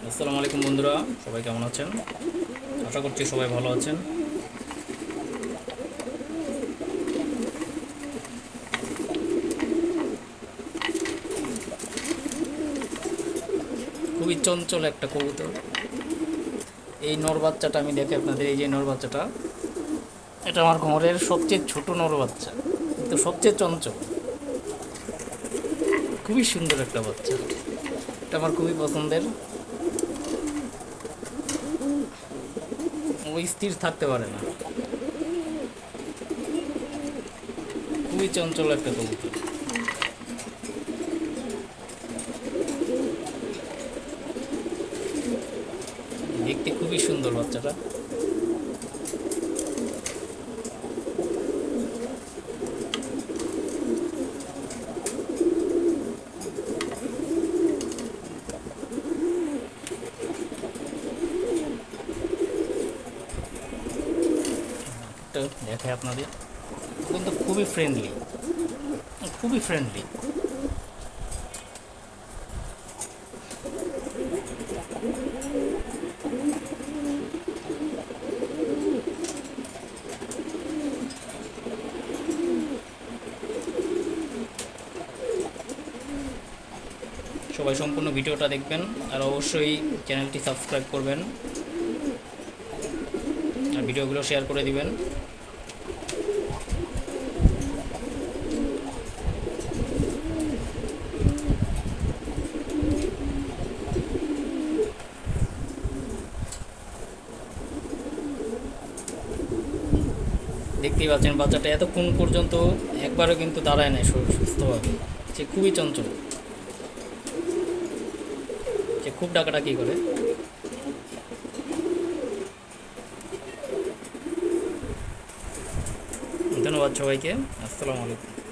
আসসালামু আলাইকুম বন্ধুরা, সবাই কেমন আছেন? আশা করছি সবাই ভালো আছেন। খুবই চঞ্চল একটা কবুতর। এই নর বাচ্চাটা আমি দেখে আপনাদের, এই যে নর বাচ্চাটা, এটা আমার ঘরের সবচেয়ে ছোট নর বাচ্চা, কিন্তু সবচেয়ে চঞ্চল। খুবই সুন্দর একটা বাচ্চা, এটা আমার খুবই পছন্দের। ও স্থির থাকতে পারে না, খুবই চঞ্চল একটা কবুতর। দেখতে খুবই সুন্দর বাচ্চাটা। এটা দেখায় আপনাদের, কিন্তু খুবই ফ্রেন্ডলি, খুবই ফ্রেন্ডলি। সবাই সম্পূর্ণ ভিডিওটা দেখবেন, আর অবশ্যই চ্যানেলটি সাবস্ক্রাইব করবেন, আর ভিডিওগুলো শেয়ার করে দিবেন। দেখতেই পাচ্ছেন বাচ্চাটা এতক্ষণ পর্যন্ত একবারও কিন্তু দাঁড়ায় নাই সুস্থভাবে। সে খুবই চঞ্চল, সে খুব ডাকাডাকি করে। ধন্যবাদ সবাইকে। আসসালামু আলাইকুম।